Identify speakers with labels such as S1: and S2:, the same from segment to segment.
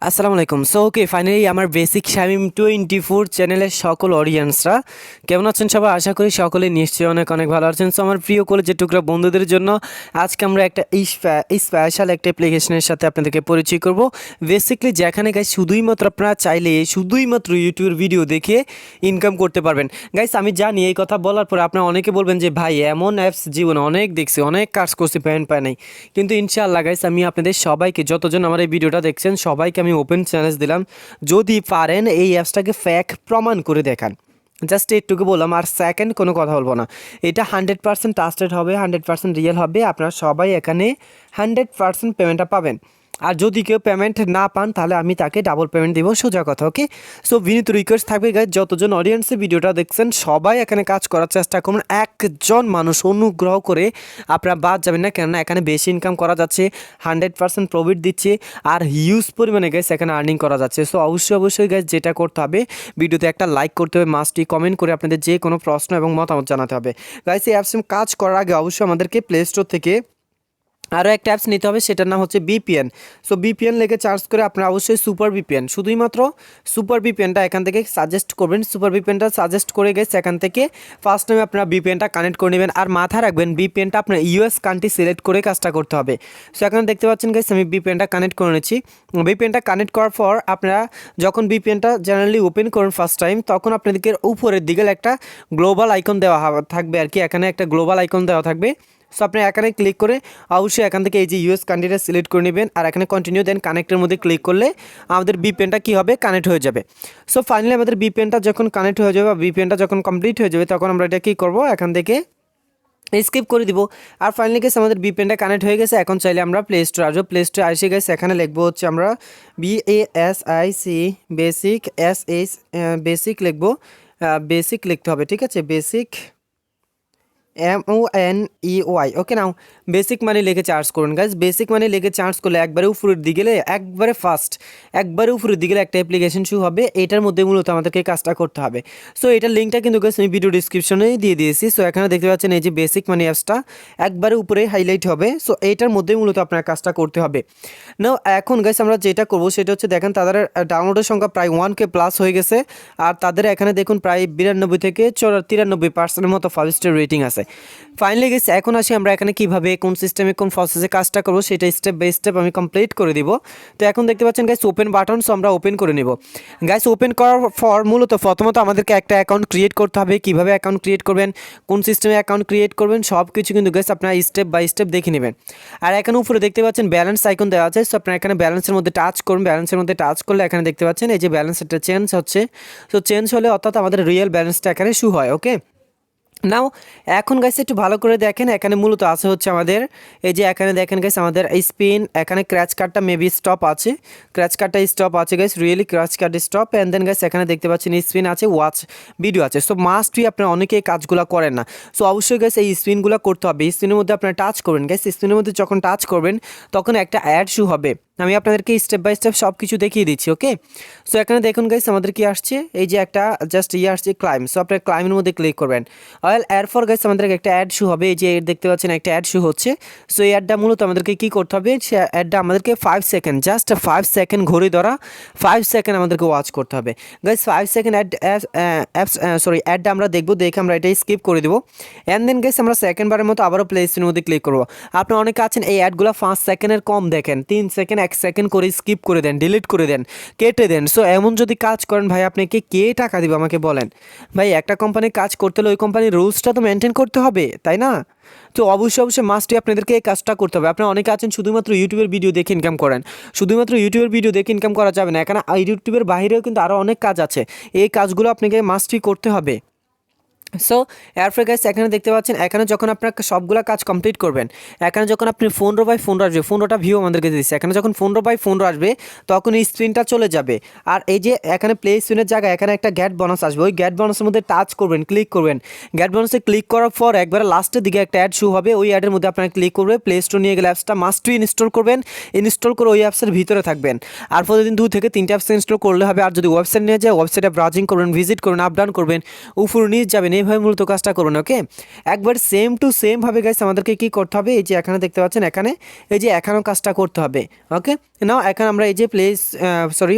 S1: আসসালামু আলাইকুম। So okay, finally আমার বেসিক শামিম 24 চ্যানেলের সকল অডিয়েন্সরা কেমন আছেন সবাই? আশা করি সকলে নিশ্চয়ই অনেক অনেক ভালো আছেন। সো আমার প্রিয় কলেজের টুকরা বন্ধুদের জন্য আজকে আমরা একটা স্পেশাল একটা অ্যাপ্লিকেশনের সাথে আপনাদেরকে পরিচয় করব। বেসিকলি যেখানে গাইস শুধুইমাত্র আপনারা চাইলে শুধুইমাত্র ইউটিউবের ভিডিও দেখে ইনকাম করতে পারবেন। গাইস আমি জানি এই কথা বলার পর আপনারা অনেকে বলবেন যে ভাই এমন অ্যাপস জীবনে অনেক দেখছি, অনেক কাজ করছি, পেমেন্ট পায় নাই। কিন্তু ইনশাআল্লাহ গাইস আমি আপনাদের সবাইকে, যতজন আমার এই ভিডিওটা দেখছেন সবাইকে আমি ওপেন চ্যালেঞ্জ দিলাম, যদি পারেন এই অ্যাপসটাকে ফ্যাক প্রমাণ করে দেখান। জাস্ট এইটুকু বললাম, আর সেকেন্ড কোনো কথা বলবো না। এটা 100% ট্রাস্টেড হবে, 100% রিয়েল হবে। আপনারা সবাই এখানে 100% পেমেন্টটা পাবেন। আর যদি কেউ পেমেন্ট না পান তাহলে আমি তাকে ডাবল পেমেন্ট দিব, সোজা কথা। ওকে, সো বিনীত রিকোয়েস্ট থাকবে গাইজ, যতজন অডিয়েন্সে ভিডিওটা দেখছেন সবাই এখানে কাজ করার চেষ্টা করুন। একজন মানুষ অনুগ্রহ করে আপনারা বাদ যাবেন না, কেননা এখানে বেশি ইনকাম করা যাচ্ছে, 100% প্রফিট দিচ্ছে, আর হিউজ পরিমাণে গাইজ এখানে আর্নিং করা যাচ্ছে। সো অবশ্যই গাইজ যেটা করতে হবে, ভিডিওতে একটা লাইক করতে হবে, মাস্টই কমেন্ট করে আপনাদের যে কোনো প্রশ্ন এবং মতামত জানাতে হবে। গাইজ এই অ্যাপস কাজ করার আগে অবশ্যই আমাদেরকে প্লে স্টোর থেকে আরও একটা অ্যাপস নিতে হবে, সেটার নাম হচ্ছে বিপিএন। সো বিপিএন লেগে চার্জ করে আপনারা অবশ্যই সুপার বিপিএন, শুধুমাত্র সুপার বিপিএনটা এখান থেকে সাজেস্ট করবেন। সুপার বিপিএনটা সাজেস্ট করে গেছে এখান থেকে ফার্স্ট টাইমে আপনারা বিপিএনটা কানেক্ট করে নেবেন। আর মাথায় রাখবেন বিপিএনটা আপনার ইউএস কান্ট্রি সিলেক্ট করে কাজটা করতে হবে। সো এখানে দেখতে পাচ্ছেন গাইস আমি বিপিএনটা কানেক্ট করে নিচ্ছি। বিপিএনটা কানেক্ট করার পর আপনারা যখন বিপিএনটা জেনারেলি ওপেন করেন ফার্স্ট টাইম, তখন আপনাদেরকে উপরের দিকে একটা গ্লোবাল আইকন দেওয়া থাকবে আর কি, এখানে একটা গ্লোবাল আইকন দেওয়া থাকবে। সো আপনি এখানে ক্লিক করে অবশ্যই এখান থেকে এই যে ইউএস কান্ট্রিটা সিলেক্ট করে নেবেন, আর এখানে কন্টিনিউ দেন কানেক্টের মধ্যে ক্লিক করলে আমাদের বিপিএনটা কী হবে, কানেক্ট হয়ে যাবে। সো ফাইনালি আমাদের বিপিএনটা যখন কানেক্ট হয়ে যাবে বা বিপিএনটা যখন কমপ্লিট হয়ে যাবে, তখন আমরা এটা কী করবো, এখান থেকে স্কিপ করে দিব। আর ফাইনালি গেছে আমাদের বিপিএনটা কানেক্ট হয়ে গেছে। এখন চাইলে আমরা প্লে স্টোর আসবো, প্লে স্টোরে এসে গেছে, এখানে লিখবো হচ্ছে আমরা BASIC বেসিক লিখবো, বেসিক লিখতে হবে, ঠিক আছে, বেসিক MONEY। ওকে, নাও বেসিক মানি লিখে চার্জ করুন গাইজ। বেসিক মানি লিখে চার্জ করলে একবারে উপরের দিকে গেলে, একবারে ফার্স্ট একবারে উপরের দিকে একটা অ্যাপ্লিকেশন শুরু হবে। এটার মধ্যে মূলত আমাদেরকে কাজটা করতে হবে। সো এটার লিঙ্কটা কিন্তু গাইজ আমি ভিডিও ডিসক্রিপশনেই দিয়ে দিয়েছি। সো এখানে দেখতে পাচ্ছেন এই যে বেসিক মানি অ্যাপসটা একবারে উপরে হাইলাইট হবে। সো এইটার মধ্যে মূলত আপনার কাজটা করতে হবে। নাও এখন গাইজ আমরা যেটা করবো সেটা হচ্ছে, দেখেন তাদের ডাউনলোডের সংখ্যা প্রায় 1K প্লাস হয়ে গেছে। আর তাদের এখানে দেখুন প্রায় 92 থেকে 93% মতো 5 স্টার রেটিং আছে। ফাইনালি গেছে, এখন আসি আমরা এখানে কিভাবে, কোন সিস্টেমে, কোন প্রসেসে কাজটা করবো সেটা স্টেপ বাই স্টেপ আমি কমপ্লিট করে দিব। তো এখন দেখতে পাচ্ছেন গাইস ওপেন বাটন, সো আমরা ওপেন করে নিব। গাইস ওপেন করার পর মূলত প্রথমত আমাদেরকে একটা অ্যাকাউন্ট ক্রিয়েট করতে হবে। কিভাবে অ্যাকাউন্ট ক্রিয়েট করবেন, কোন সিস্টেমে অ্যাকাউন্ট ক্রিয়েট করবেন, সব কিছু কিন্তু গাইস আপনারা স্টেপ বাই স্টেপ দেখে নেবেন। আর এখানে উপরে দেখতে পাচ্ছেন ব্যালেন্স আইকন দেওয়া আছে। সো আপনারা এখানে ব্যালেন্সের মধ্যে টাচ করুন। ব্যালেন্সের মধ্যে টাচ করলে এখানে দেখতে পাচ্ছেন এই যে ব্যালেন্সটা চেঞ্জ হচ্ছে। সো চেঞ্জ হলে অর্থাৎ আমাদের রিয়েল ব্যালেন্সটা এখানে শু হয়। ওকে, নাও এখন গাইস একটু ভালো করে দেখেন, এখানে মূলত আছে হচ্ছে আমাদের এই যে এখানে দেখেন গাইস আমাদের স্পিন, এখানে ক্র্যাচ কার্ডটা মেবি স্টপ আছে, ক্র্যাচ কার্ডটা স্টপ আছে guys, really scratch card stop. And then guys এখানে দেখতে পাচ্ছেন স্পিন আছে, ওয়াচ ভিডিও আছে। সো মাস্ট বি আপনারা অনেকেই কাজগুলো করেন না। সো অবশ্যই গাইস এই স্পিনগুলো করতে হবে। স্পিনের মধ্যে আপনারা টাচ করবেন গাইস, স্পিনের মধ্যে যখন টাচ করবেন তখন একটা অ্যাড শু হবে। আমি আপনাদেরকে স্টেপ বাই স্টেপ সব কিছু দেখিয়ে দিচ্ছি। ওকে, সো এখানে দেখুন গাইস আমাদের কি আসছে, এই যে একটা জাস্ট আসছে ক্লাইম। সো আপনারা ক্লাইমের মধ্যে ক্লিক করবেন। অয়েল এরপর গাইস আমাদের একটা অ্যাড শু হবে, এই যে দেখতে পাচ্ছেন একটা অ্যাড শু হচ্ছে। সো এই অ্যাডটা মূলত আমাদেরকে কী করতে হবে, সে অ্যাডটা আমাদেরকে 5 সেকেন্ড, জাস্ট 5 সেকেন্ড ঘড়ি ধরা 5 সেকেন্ড আমাদেরকে ওয়াচ করতে হবে গাইস। 5 সেকেন্ড অ্যাডটা আমরা দেখবো, দেখে আমরা এটাই স্কিপ করে দেবো। অ্যান্ড দেন গাইস আমরা সেকেন্ডবারের মতো আবারও প্লে স্টোরের মধ্যে ক্লিক করবো। আপনারা অনেকে আছেন এই অ্যাডগুলো 5 সেকেন্ডের কম দেখেন, 3 সেকেন্ড 1 সেকেন্ড করে স্কিপ করে দেন, ডিলিট করে দেন, কেটে দেন। সো এমন যদি কাজ করেন ভাই, আপনাকে কে টাকা দিবে আমাকে বলেন? ভাই একটা কোম্পানির কাজ করতে হলে ওই কোম্পানির রুলসটা তো মেনটেন করতে হবে, তাই না? তো অবশ্যই মাস্টই আপনাদেরকে এই কাজটা করতে হবে। আপনারা অনেকে আছেন শুধুমাত্র ইউটিউবের ভিডিও দেখে ইনকাম করেন, শুধুমাত্র ইউটিউবের ভিডিও দেখে ইনকাম করা যাবে না। এখানে ইউটিউবের বাইরেও কিন্তু আরও অনেক কাজ আছে, এই কাজগুলো আপনাকে মাস্টই করতে হবে। সো এরপরে গাইস এখানে দেখতে পাচ্ছেন, এখানে যখন আপনার সবগুলো কাজ কমপ্লিট করবেন, এখানে যখন আপনি 15/15 আসবে, 15টা ভিউ আমাদেরকে দিচ্ছে, এখানে যখন 15/15 আসবে তখন এই স্ক্রিনটা চলে যাবে। আর এই যে এখানে প্লে স্পিনের জায়গায় এখানে একটা গ্যাট বোনাস আসবে, ওই গ্যাট বোনাসের মধ্যে টাচ করবেন, ক্লিক করবেন। গ্যাট বোনাসে ক্লিক করার পর একবারে লাস্টের দিকে একটা অ্যাড শু হবে, ওই অ্যাডের মধ্যে আপনারা ক্লিক করবে, প্লে স্টোর নিয়ে গেলে অ্যাপসটা মাস্টই ইনস্টল করবেন। ইনস্টল করে ওই অ্যাপসের ভিতরে থাকবেন। আর প্রতিদিন 2 থেকে 3টা অ্যাপস ইনস্টল করলে হবে। আর যদি ওয়েবসাইট নিয়ে যায়, ওয়েবসাইটে ব্রাউজিং করবেন, ভিজিট করবেন, আপ ডাউন করবেন, উপর নিচ যাবেন, এইভাবে মূলত কাজটা করুন। ওকে, একবার সেম টু সেম ভাবে গাইস আমাদেরকে কি করতে হবে, এই যে এখানে দেখতে পাচ্ছেন এখানে এই যে এখানেও কাজটা করতে হবে। ওকে, নাও এখন আমরা এই যে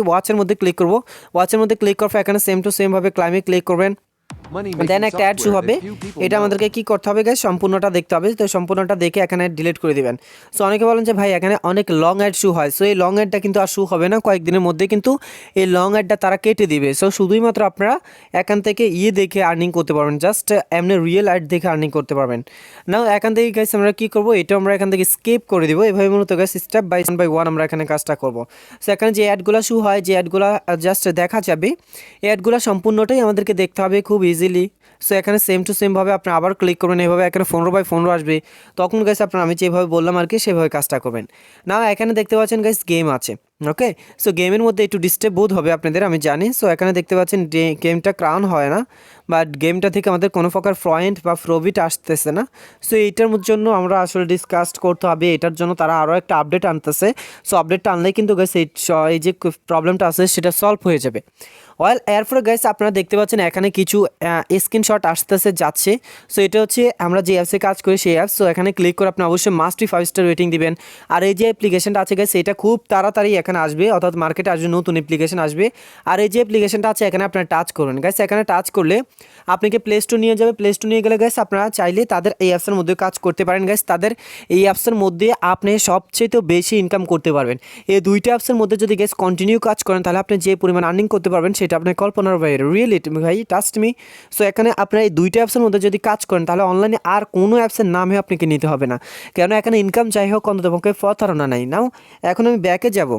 S1: ওয়াচের মধ্যে ক্লিক করব। ওয়াচের মধ্যে ক্লিক করার পর এখানে সেম টু সেম ভাবে ক্লাইমে ক্লিক করবেন, দেন একটা অ্যাড শু হবে। এটা আমাদেরকে কি করতে হবে গাইস, সম্পূর্ণটা দেখতে হবে। তো সম্পূর্ণটা দেখে এখানে ডিলিট করে দিবেন। সো অনেকে বলেন যে ভাই এখানে অনেক লং অ্যাড শু হয়, সো এই লং অ্যাডটা কিন্তু আর শু হবে না, কয়েকদিনের মধ্যে কিন্তু এই লং অ্যাডটা তারা কেটে দিবে। সো শুধুই মাত্র আপনারা এখান থেকে দেখে আর্নিং করতে পারবেন, জাস্ট এমনি রিয়েল অ্যাড দেখে আর্নিং করতে পারবেন। নাও এখান থেকে গাইস আমরা কি করব, এটা আমরা এখান থেকে স্কিপ করে দিব। এভাবে মূলত গাইস স্টেপ বাই ওয়ান আমরা এখানে কাজটা করব। সো এখানে যে অ্যাডগুলো শু হয়, যে অ্যাডগুলো জাস্ট দেখা যাবে, এই অ্যাডগুলো সম্পূর্ণটাই আমাদেরকে দেখতে হবে খুব ইজিলি। সো এখানে সেম টু সেম ভাবে আপনি আবার ক্লিক করবেন, এভাবে এখানে 15/15 আসবে। তখন গাইস আপনারা আমি যেভাবে বললাম আর কি সেভাবে কাজটা করবেন। না এখানে দেখতে পাচ্ছেন গাইস গেম আছে। ওকে, সো গেমের মধ্যে একটু ডিস্টার্ব বোধ হবে আপনাদের, আমি জানি। সো এখানে দেখতে পাচ্ছেন গেমটা ক্রাউন হয় না, বাট গেমটা থেকে আমাদের কোনো প্রকার পয়েন্ট বা প্রফিট আসতেছে না। সো এইটার জন্য আমরা আসলে ডিসকাস করতে হবে, এটার জন্য তারা আরও একটা আপডেট আনতেছে। সো আপডেটটা আনলেই কিন্তু গাইস এই যে প্রবলেমটা আছে সেটা সলভ হয়ে যাবে। এরপরে গাইস আপনারা দেখতে পাচ্ছেন এখানে কিছু স্ক্রিনশট আসতেছে যাচ্ছে। সো এটা হচ্ছে আমরা যে অ্যাপসে কাজ করি সেই অ্যাপস। সো এখানে ক্লিক করে আপনি অবশ্যই মাস্টলি 5 স্টার রেটিং দিবেন। আর এই যে অ্যাপ্লিকেশনটা আছে গাইস এটা খুব তাড়াতাড়ি এখানে আসবে, অর্থাৎ মার্কেটে আসবে, নতুন অ্যাপ্লিকেশন আসবে। আর এই যে অ্যাপ্লিকেশনটা আছে এখানে আপনারা টাচ করুন গাইস, এখানে টাচ করলে আপনাকে প্লে স্টোর নিয়ে যাবে। প্লে স্টোর নিয়ে গেলে গাইস আপনারা চাইলে তাদের এই অ্যাপসের মধ্যে কাজ করতে পারেন গাইস। তাদের এই অ্যাপসের মধ্যে আপনি সবচেয়ে বেশি ইনকাম করতে পারবেন। এই দুইটা অ্যাপসের মধ্যে যদি গাইস কন্টিনিউ কাজ করেন তাহলে আপনি যে পরিমাণ আর্নিং করতে পারবেন সেটা আপনার কল্পনার বাইরে, রিয়েলি ভাই, ট্রাস্ট মি। সো এখানে আপনার এই দুইটা অ্যাপসের মধ্যে যদি কাজ করেন তাহলে অনলাইনে আর কোনো অ্যাপসের নামে আপনাকে নিতে হবে না, কেন এখানে ইনকাম যাই হোক অন্ততপক্ষে প্রতারণা নাই। নাও এখন আমি ব্যাকে যাব।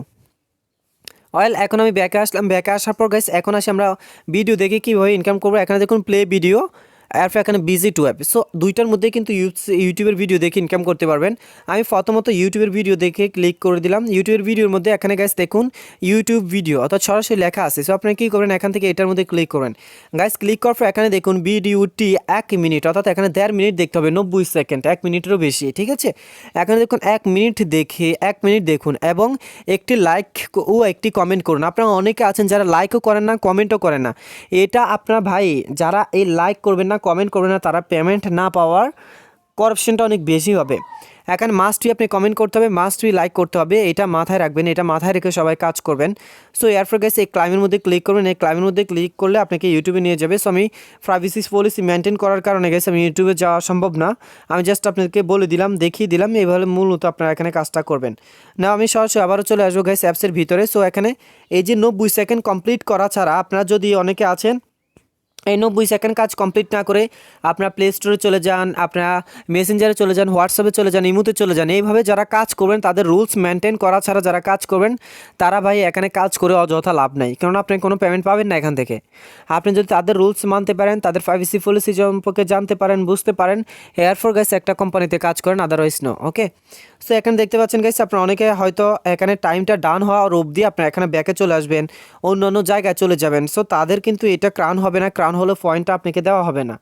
S1: এখন আমি ব্যাকে আসলাম। ব্যাকে আসার পর গাইস এখন আসি আমরা ভিডিও দেখে কীভাবে ইনকাম করবো। এখানে দেখুন প্লে ভিডিও, এরপর এখানে বিজি টু অ্যাপ। সো দুইটার মধ্যে কিন্তু ইউটিউবের ভিডিও দেখে ইনকাম করতে পারবেন। আমি প্রথমত ইউটিউবের ভিডিও দেখে ক্লিক করে দিলাম। ইউটিউবের ভিডিওর মধ্যে এখানে গাইস দেখুন ইউটিউব ভিডিও, অর্থাৎ সরাসরি লেখা আছে। সো আপনারা কী করবেন, এখান থেকে এটার মধ্যে ক্লিক করবেন গাইস। ক্লিক করার পর এখানে দেখুন ভিডিওটি 1 মিনিট, অর্থাৎ এখানে 1.5 মিনিট দেখতে হবে, 90 সেকেন্ড, 1 মিনিটেরও বেশি, ঠিক আছে। এখানে দেখুন 1 মিনিট দেখে 1 মিনিট দেখুন এবং একটি লাইক ও একটি কমেন্ট করুন। আপনারা অনেকে আছেন যারা লাইকও করেন না, কমেন্টও করেন না। এটা আপনারা ভাই যারা এই লাইক করবেন না, কমেন্ট করবেন না, তারা পেমেন্ট না পাওয়ার করাপশনটা অনেক বেশি হবে। এখানে মাস্টই আপনি কমেন্ট করতে হবে, মাস্টই লাইক করতে হবে, এটা মাথায় রাখবেন, এটা মাথায় রেখে সবাই কাজ করবেন। সো এরপর গাইস এই ক্লাইমের মধ্যে ক্লিক করবেন। এই ক্লাইমের মধ্যে ক্লিক করলে আপনাকে ইউটিউবে নিয়ে যাবে। সো আমি প্রাইভেসি পলিসি মেনটেন করার কারণে গাইস আমি ইউটিউবে যাওয়া সম্ভব না, আমি জাস্ট আপনাদেরকে বলে দিলাম, দেখিয়ে দিলাম, এইভাবে মূলত আপনারা এখানে কাজটা করবেন। না আমি সরাসরি আবারও চলে আসবো গাইস অ্যাপসের ভিতরে। সো এখানে এই যে 90 সেকেন্ড কমপ্লিট করা ছাড়া আপনারা যদি অনেকে আছেন এই 90 সেকেন্ড কাজ কমপ্লিট না করে আপনারা প্লে স্টোরে চলে যান, আপনারা মেসেঞ্জারে চলে যান, হোয়াটসঅ্যাপে চলে যান, ইমোতে চলে যান, এইভাবে যারা কাজ করবেন তাদের রুলস মেনটেন করা ছাড়া যারা কাজ করবেন তারা ভাই এখানে কাজ করে অযথা লাভ নাই, কারণ আপনি কোনো পেমেন্ট পাবেন না এখান থেকে। আপনি যদি তাদের রুলস মানতে পারেন, তাদের প্রাইভেসি পলিসি সম্পর্কে জানতে পারেন, বুঝতে পারেন, এয়ারফোর গাইস একটা কোম্পানিতে কাজ করেন, আদারওয়াইজ নো। ওকে, সো এখানে দেখতে পাচ্ছেন গাইস আপনারা অনেকে হয়তো এখানে টাইমটা ডান হওয়া অবধি আপনারা এখানে ব্যাকে চলে আসবেন, অন্য অন্য জায়গায় চলে যাবেন। সো তাদের কিন্তু এটা ক্রাউন হবে না, ক্রাউন হলে পয়েন্টটা আপনাকে দেওয়া হবে না,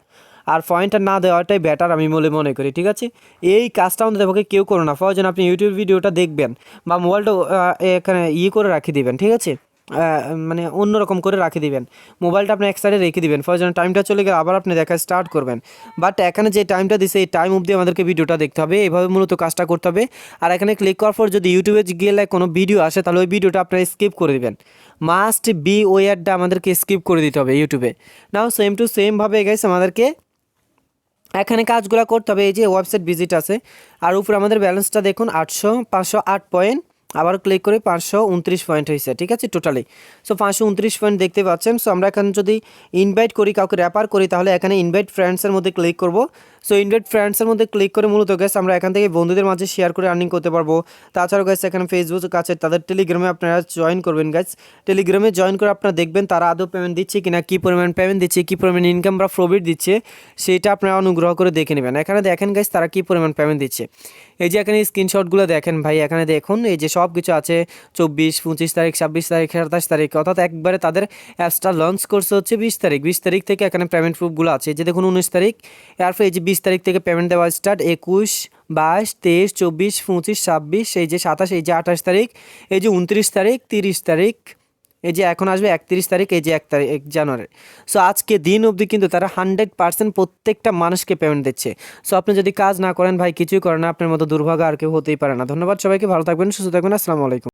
S1: আর পয়েন্টটা না দেওয়াটাই বেটার আমি মনে করি, ঠিক আছে। এই কাজটা আমাদের পক্ষে কেউ করো না, প্রয়োজন আপনি ইউটিউব ভিডিওটা দেখবেন বা মোবাইলটা এখানে করে রাখি দিবেন, ঠিক আছে, মানে অন্যরকম করে রাখে দিবেন, মোবাইলটা আপনি এক সাইডে রেখে দিবেন, ফর যেন টাইমটা চলে গেলে আবার আপনি দেখা স্টার্ট করবেন। বাট এখানে যে টাইমটা দিছে এই টাইম অবধি আমাদেরকে ভিডিওটা দেখতে হবে, এইভাবে মূলত কাজটা করতে হবে। আর এখানে ক্লিক করার পর যদি ইউটিউবে গেলে কোনো ভিডিও আসে তাহলে ওই ভিডিওটা আপনারা স্কিপ করে দিবেন, মাস্ট বি ওয়ার্ডটা আমাদেরকে স্কিপ করে দিতে হবে ইউটিউবে। নাও সেম টু সেম ভাবে গাইস আমাদেরকে এখানে কাজগুলো করতে হবে। এই যে ওয়েবসাইট ভিজিট আছে আর উপরে আমাদের ব্যালেন্সটা দেখুন 508 পয়েন্ট, আবার ক্লিক করে 529 পয়েন্ট হয়েছে, ঠিক আছে টোটালি। সো 529 পয়েন্ট দেখতে পাচ্ছেন। সো আমরা এখানে যদি ইনভাইট করি, কাউকে রেফার করি, তাহলে এখানে ইনভাইট ফ্রেন্ডসের মধ্যে ক্লিক করব। সো ইনভাইট ফ্রেন্ডসের মধ্যে ক্লিক করে মূলত গ্যাস আমরা এখান থেকে বন্ধুদের মাঝে শেয়ার করে আর্নিং করতে পারবো। তাছাড়াও গ্যাস এখানে ফেসবুক আছে, তাদের টেলিগ্রামে আপনারা জয়েন করবেন গ্যাস। টেলিগ্রামে জয়েন করে আপনারা দেখবেন তারা আদৌ পেমেন্ট দিচ্ছে কিনা, কী পরিমাণ পেমেন্ট দিচ্ছে, কী পরিমাণ ইনকাম বা প্রফিট দিচ্ছে, সেটা আপনারা অনুগ্রহ করে দেখে নেবেন। এখানে দেখেন গ্যাস তারা কী পরিমাণ পেমেন্ট দিচ্ছে। এই যে এখানে স্ক্রিনশটগুলো দেখেন ভাই, এখানে দেখুন এই যে সব কিছু আছে 24, 25 তারিখ, 26 তারিখ, 27 তারিখ, অর্থাৎ একবারে তাদের অ্যাপসটা লঞ্চ করছে হচ্ছে 20 তারিখ। 20 তারিখ থেকে এখানে পেমেন্ট প্রুফগুলো আছে, যে দেখুন 19 তারিখ, এরপর এই যে 20 তারিখ থেকে পেমেন্ট দেওয়া স্টার্ট, 21, 22, 23, 24, 25, 26, এই যে 27, এই যে 28 তারিখ, এই যে 29 তারিখ, 30 তারিখ, এই যে এখন আসবে 31 তারিখ, এই যে 1 জানুয়ারি। সো আজকে দিন অবধি কিন্তু তারা 100% প্রত্যেকটা মানুষকে পেমেন্ট দিচ্ছে। সো আপনি যদি কাজ না করেন ভাই, কিছুই করেন না, আপনার মতো দুর্ভাগা আর কেউ হতেই পারে না। ধন্যবাদ সবাইকে, ভালো থাকবেন, সুস্থ থাকবেন, আসসালামু আলাইকুম।